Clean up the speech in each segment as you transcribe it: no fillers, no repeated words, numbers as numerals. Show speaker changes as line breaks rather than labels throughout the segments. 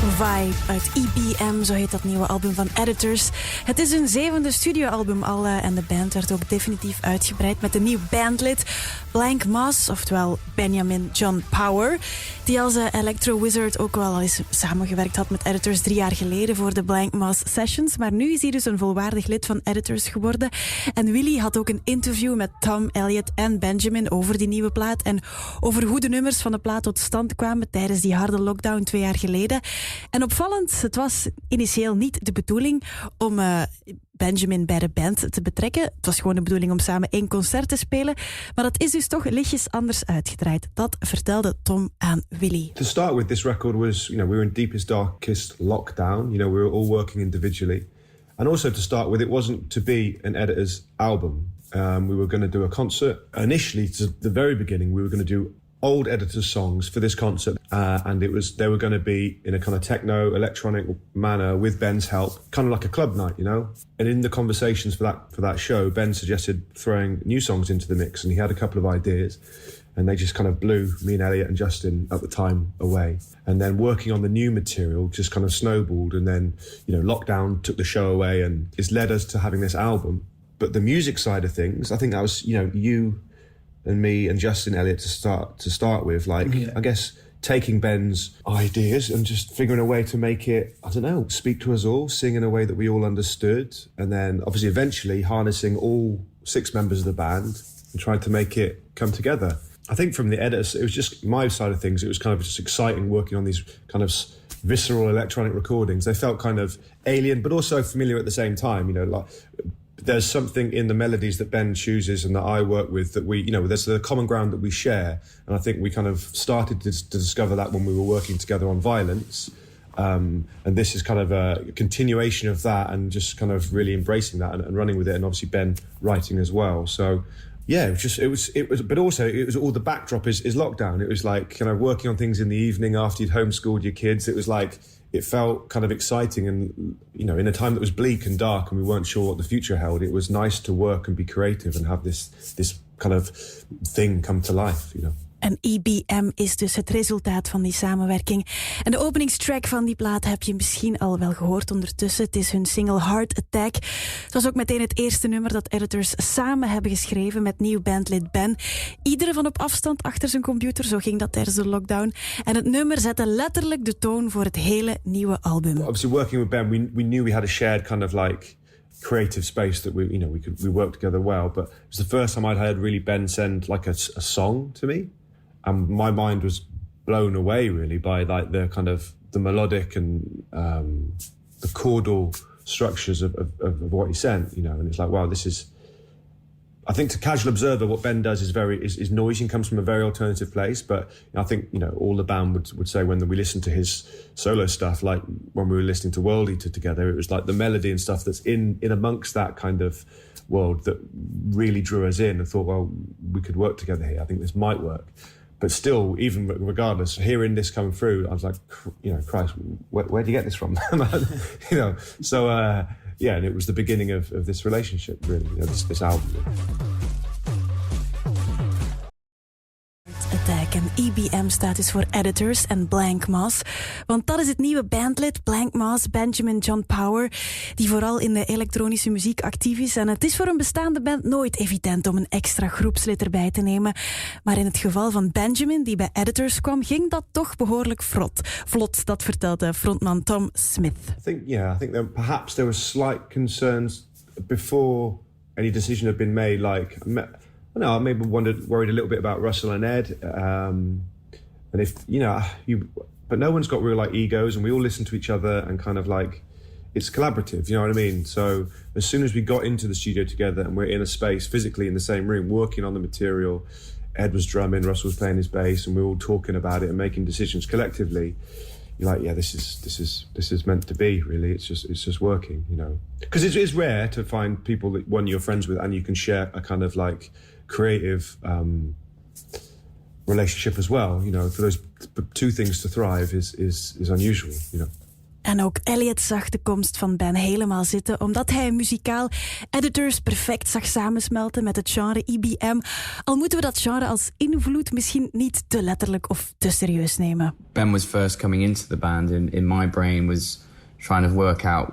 Vibe uit EBM, zo heet dat nieuwe album van Editors. Het is hun 7e studioalbum al en de band werd ook definitief uitgebreid met een nieuw bandlid, Blank Moss, oftewel Benjamin John Power, die als Electro Wizard ook wel al eens samengewerkt had met Editors 3 jaar geleden voor de Blank Moss Sessions. Maar nu is hij dus een volwaardig lid van Editors geworden. En Willy had ook een interview met Tom, Elliott en Benjamin over die nieuwe plaat en over hoe de nummers van de plaat tot stand kwamen tijdens die harde lockdown 2 jaar geleden. En opvallend, het was initieel niet de bedoeling om Benjamin bij de band te betrekken. Het was gewoon de bedoeling om samen 1 concert te spelen. Maar dat is dus toch lichtjes anders uitgedraaid. Dat vertelde Tom aan Willy.
To start with, this record was, we were in deepest, darkest lockdown. We were all working individually. And also to start with, it wasn't to be an Editor's album. We were going to do a concert. Initially, to the very beginning, we were going to do old Editors songs for this concert, and they were going to be in a kind of techno electronic manner with Ben's help, kind of like a club night, And in the conversations for that show, Ben suggested throwing new songs into the mix, and he had a couple of ideas, and they just kind of blew me and Elliott and Justin at the time away. And then working on the new material just kind of snowballed, and then lockdown took the show away, and it's led us to having this album. But the music side of things, I think that was you and me and Justin Elliott to start with, I guess taking Ben's ideas and just figuring a way to make it, speak to us all, sing in a way that we all understood, and then obviously eventually harnessing all 6 members of the band and trying to make it come together. I think from the Editors, it was just my side of things, it was kind of just exciting working on these kind of visceral electronic recordings. They felt kind of alien, but also familiar at the same time, there's something in the melodies that Ben chooses and that I work with that there's a common ground that we share. And I think we kind of started to discover that when we were working together on Violence. And this is kind of a continuation of that and just kind of really embracing that and running with it. And obviously Ben writing as well. So yeah, but also it was all the backdrop is lockdown. It was like kind of working on things in the evening after you'd homeschooled your kids. It was like, it felt kind of exciting and, in a time that was bleak and dark and we weren't sure what the future held, it was nice to work and be creative and have this kind of thing come to life,
En EBM is dus het resultaat van die samenwerking. En de openingstrack van die plaat heb je misschien al wel gehoord ondertussen. Het is hun single Heart Attack. Het was ook meteen het eerste nummer dat Editors samen hebben geschreven met nieuw bandlid Ben. Iedere van op afstand achter zijn computer, zo ging dat tijdens de lockdown. En het nummer zette letterlijk de toon voor het hele nieuwe album.
Obviously working with Ben, we knew we had a shared kind of creative space that we worked together well. But it was the first time I'd heard really Ben send a song to me. And my mind was blown away really by the kind of the melodic and the chordal structures of what he sent, and it's like, wow, this is, I think to casual observer, what Ben does is noisy and comes from a very alternative place. But I think, all the band would say when we listened to his solo stuff, like when we were listening to World Eater together, it was like the melody and stuff that's in amongst that kind of world that really drew us in and thought, well, we could work together here. I think this might work. But still, even regardless, hearing this come through, I was like, Christ, where do you get this from? So, and it was the beginning of this relationship, really, this album.
Attack en EBM staat dus voor Editors en Blank Moss. Want dat is het nieuwe bandlid, Blank Moss, Benjamin John Power, die vooral in de elektronische muziek actief is. En het is voor een bestaande band nooit evident om een extra groepslid erbij te nemen. Maar in het geval van Benjamin, die bij Editors kwam, ging dat toch behoorlijk vlot. Dat vertelde frontman Tom Smith.
I think that perhaps there were slight concerns before any decision had been made, I maybe worried a little bit about Russell and Ed, and if but no one's got real egos, and we all listen to each other, and kind of it's collaborative. You know what I mean? So as soon as we got into the studio together, and we're in a space physically in the same room, working on the material, Ed was drumming, Russell was playing his bass, and we were all talking about it and making decisions collectively. You're like, yeah, this is meant to be. Really, it's just working. Because it is rare to find people that you're friends with, and you can share a kind of creative relationship as well. For those 2 things to thrive is unusual.
En ook Elliott zag de komst van Ben helemaal zitten, omdat hij muzikaal editors perfect zag samensmelten met het genre EBM. Al moeten we dat genre als invloed misschien niet te letterlijk of te serieus nemen.
Ben was first coming into the band, in my brain was trying to work out,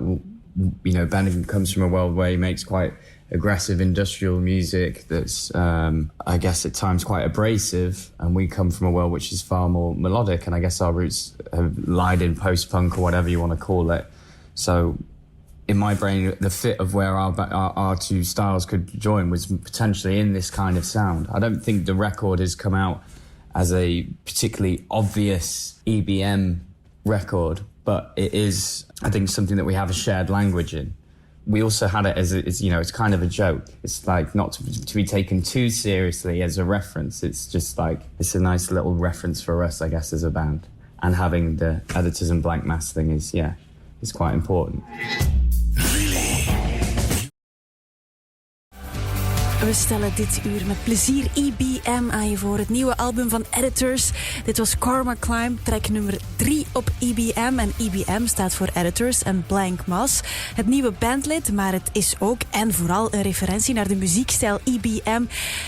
Ben comes from a world where he makes quite aggressive industrial music that's, I guess at times quite abrasive, and we come from a world which is far more melodic, and I guess our roots have lied in post-punk or whatever you want to call it. So in my brain, the fit of where our two styles could join was potentially in this kind of sound. I don't think the record has come out as a particularly obvious EBM record, but it is, I think, something that we have a shared language in. We also had it as it's kind of a joke. It's like not to be taken too seriously as a reference. It's just like, it's a nice little reference for us, I guess, as a band. And having the editors and blank mass thing is quite important.
We stellen dit uur met plezier EBM aan je voor, het nieuwe album van Editors. Dit was Karma Climb, track nummer 3 op EBM. En EBM staat voor Editors en Blank Mass. Het nieuwe bandlid, maar het is ook en vooral een referentie naar de muziekstijl EBM.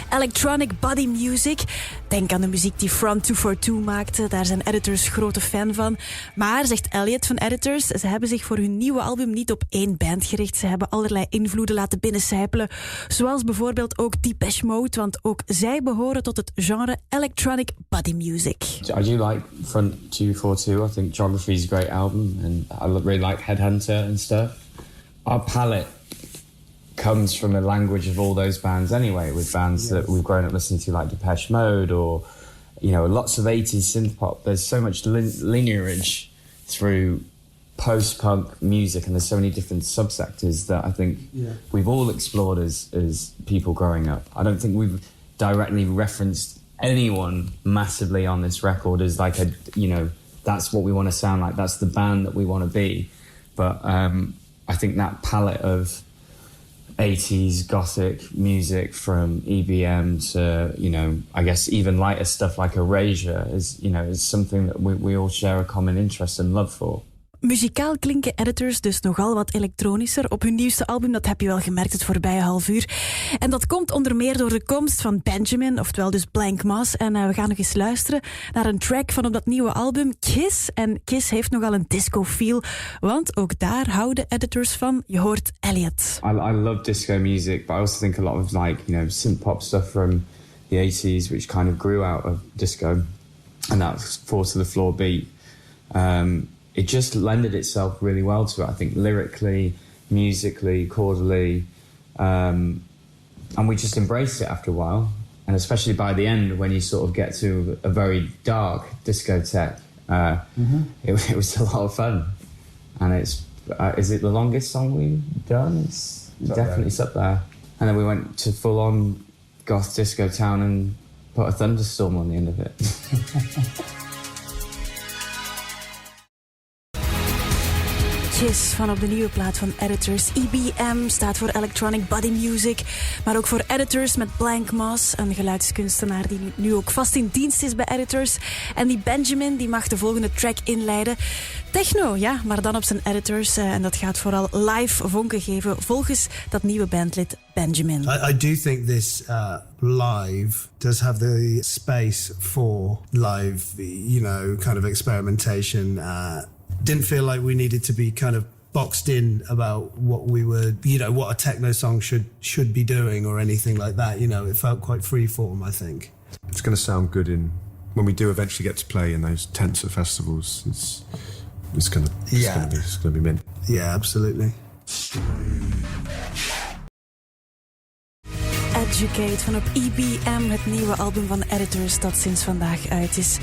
Electronic Body Music. Denk aan de muziek die Front 242 maakte. Daar zijn Editors grote fan van. Maar, zegt Elliott van Editors, ze hebben zich voor hun nieuwe album niet op één band gericht. Ze hebben allerlei invloeden laten binnencijpelen. Zoals bijvoorbeeld ook Depeche Mode, want ook zij behoren tot het genre Electronic Body Music.
I do like Front 242. I think Geography is a great album, and I really like Headhunter and stuff. Our palette comes from a language of all those bands anyway, with bands that we've grown up listening to, like Depeche Mode, or lots of 80s synth pop. There's so much linearage through post-punk music, and there's so many different subsectors that I think we've all explored as people growing up. I don't think we've directly referenced anyone massively on this record as like that's what we want to sound like, that's the band that we want to be. But I think that palette of 80s gothic music from EBM to, I guess even lighter stuff like Erasure is something that we all share a common interest and love for.
Muzikaal klinken Editors dus nogal wat elektronischer op hun nieuwste album. Dat heb je wel gemerkt het voorbije half uur. En dat komt onder meer door de komst van Benjamin, oftewel dus Blank Mass. En we gaan nog eens luisteren naar een track van op dat nieuwe album, Kiss. En Kiss heeft nogal een disco-feel, want ook daar houden Editors van. Je hoort Elliott.
I love disco music, but I also think a lot of synth-pop stuff from the 80s, which kind of grew out of disco. And that four-to-the-floor beat. It just lended itself really well to it, I think, lyrically, musically, chordally. And we just embraced it after a while. And especially by the end, when you sort of get to a very dark discotheque, it was a lot of fun. And is it the longest song we've done? It's up there. And then we went to full-on goth disco town and put a thunderstorm on the end of it.
Kiss van op de nieuwe plaat van Editors. EBM staat voor Electronic Body Music, maar ook voor Editors met Blank Mass, een geluidskunstenaar die nu ook vast in dienst is bij Editors. En die Benjamin die mag de volgende track inleiden. Techno, ja, maar dan op zijn Editors. En dat gaat vooral live vonken geven, volgens dat nieuwe bandlid Benjamin.
I do think this live does have the space for live, kind of experimentation. Didn't feel like we needed to be kind of boxed in about what we were, what a techno song should be doing or anything like that. It felt quite freeform, I think.
It's going to sound good when we do eventually get to play in those tents at festivals. It's going to be mint.
Yeah, absolutely.
Educate van op EBM, het nieuwe album van Editors dat sinds vandaag uit is.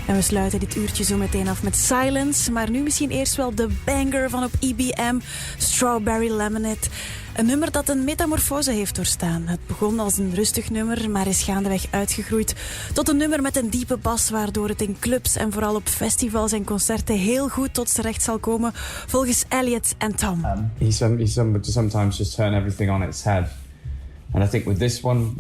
En we sluiten dit uurtje zo meteen af met Silence, maar nu misschien eerst wel de banger van op EBM, Strawberry Lemonade. Een nummer dat een metamorfose heeft doorstaan. Het begon als een rustig nummer, maar is gaandeweg uitgegroeid tot een nummer met een diepe bas, waardoor het in clubs en vooral op festivals en concerten heel goed tot z'n recht zal komen, volgens Elliott en Tom.
He sometimes just turn everything on its head. And I think with this one,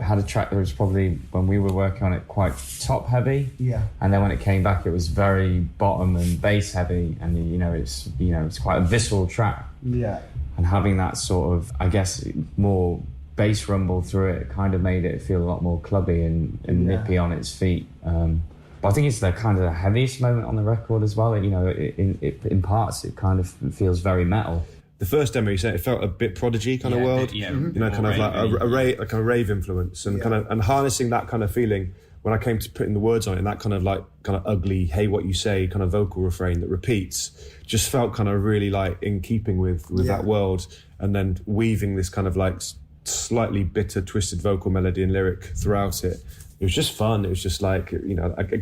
had a track that was probably, when we were working on it, quite top heavy.
Yeah.
And then when it came back, it was very bottom and bass heavy. And it's quite a visceral track.
Yeah.
And having that sort of, I guess, more bass rumble through it kind of made it feel a lot more clubby and nippy on its feet. But I think it's the kind of the heaviest moment on the record as well. In parts, it kind of feels very metal.
The first demo, you said it felt a bit Prodigy kind of world. Kind of like a rave influence, and kind of and harnessing that kind of feeling. When I came to putting the words on it, and that kind of ugly, hey, what you say, kind of vocal refrain that repeats, just felt kind of really like in keeping with that world, and then weaving this kind of like slightly bitter, twisted vocal melody and lyric throughout it. It was just fun. It was just like,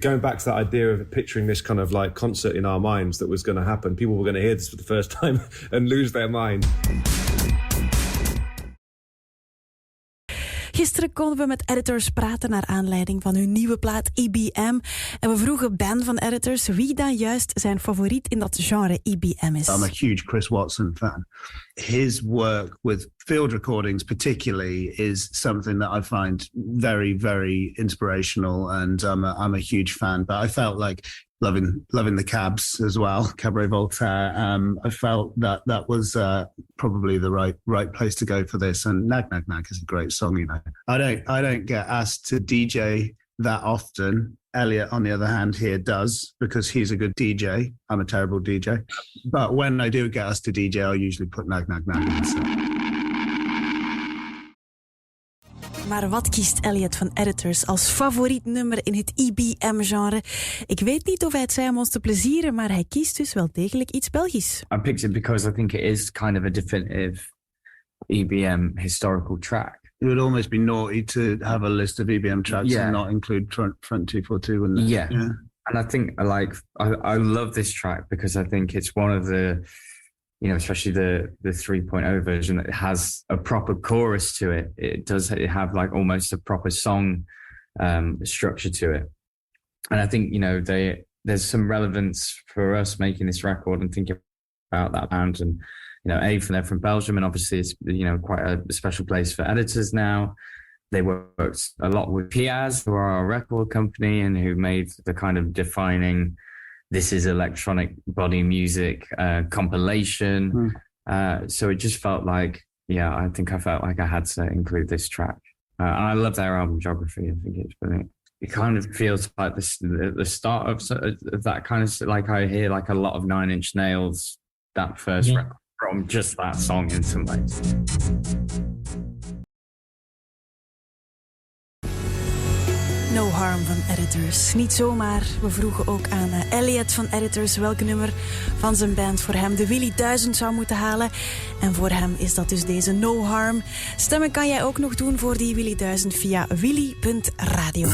going back to that idea of picturing this kind of like concert in our minds that was going to happen. People were going to hear this for the first time and lose their mind.
Gisteren konden we met Editors praten naar aanleiding van hun nieuwe plaat EBM. En we vroegen Ben van Editors wie dan juist zijn favoriet in dat genre EBM is.
I'm a huge Chris Watson fan. His work with field recordings particularly is something that I find very, very inspirational, and I'm a huge fan. But I felt like loving the cabs as well, Cabaret Voltaire. I felt that was probably the right place to go for this. And Nagmagne is a great song, I don't get asked to DJ that often. Elliott, on the other hand, here does, because he's a good DJ. I'm a terrible DJ. But when I do get asked to DJ, I'll usually put Nagmagne in the set.
Maar wat kiest Elliott van Editors als favoriet nummer in het EBM-genre? Ik weet niet of hij het zei om ons te plezieren, maar hij kiest dus wel degelijk iets Belgisch.
I picked it because I think it is kind of a definitive EBM historical track.
It would almost be naughty to have a list of EBM tracks and not include Front 242, wouldn't it?
Yeah. And I think I love this track because I think it's one of the, especially the 3.0 version, that has a proper chorus to it. It does have like almost a proper song structure to it. And I think, there's some relevance for us making this record and thinking about that band. And, they're from Belgium, and obviously it's, quite a special place for Editors now. They worked a lot with Piaz, who are our record company and who made the kind of defining "this is electronic body music" compilation. So it just felt like, I think I felt like I had to include this track. And I love their album Geography. I think it's brilliant. It kind of feels like the start of that kind of, like I hear like a lot of Nine Inch Nails, that first record, from just that song in some ways.
No Harm van Editors. Niet zomaar. We vroegen ook aan Elliott van Editors welk nummer van zijn band voor hem de Willy 1000 zou moeten halen. En voor hem is dat dus deze No Harm. Stemmen kan jij ook nog doen voor die Willy 1000 via willy.radio.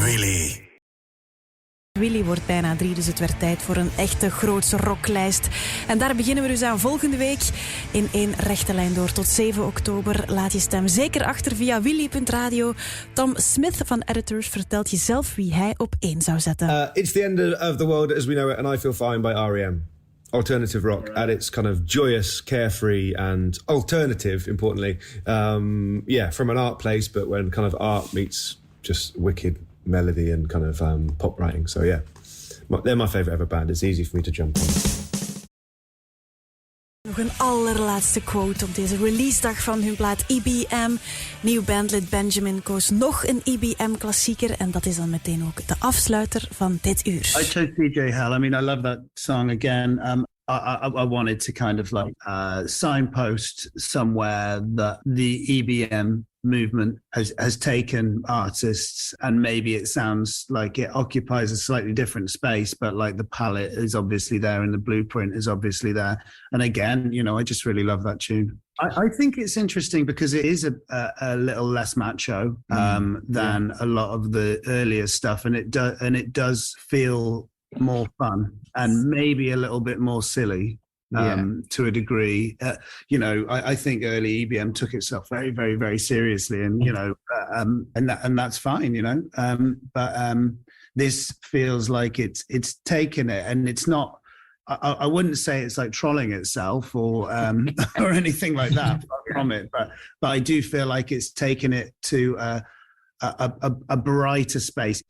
Willy wordt bijna 3, dus het werd tijd voor een echte grootse rocklijst. En daar beginnen we dus aan volgende week in 1 rechte lijn door tot 7 oktober. Laat je stem zeker achter via willy.radio. Tom Smith van Editors vertelt je zelf wie hij op 1 zou zetten.
It's the end of the world as we know it, and I Feel Fine by R.E.M. Alternative rock at its kind of joyous, carefree, and alternative, importantly. From an art place, but when kind of art meets just wicked melody and kind of pop writing. So they're my favourite ever band. It's easy for me to jump on.
Nog een allerlaatste quote op deze releasedag van hun plaat EBM. Nieuw bandlid Benjamin koos nog een EBM-klassieker. En dat is dan meteen ook de afsluiter van dit uur.
I chose DJ Hell. I mean, I love that song again. I wanted to kind of like signpost somewhere that the EBM movement has taken artists, and maybe it sounds like it occupies a slightly different space, but like the palette is obviously there and the blueprint is obviously there. And again, I just really love that tune. I think it's interesting because it is a little less macho than a lot of the earlier stuff, and it does feel more fun and maybe a little bit more silly to a degree. I think early EBM took itself very, very, very seriously, and and that's fine, but this feels like it's taken it, and it's not. I wouldn't say it's like trolling itself or or anything like that from it, but I do feel like it's taken it to a brighter space.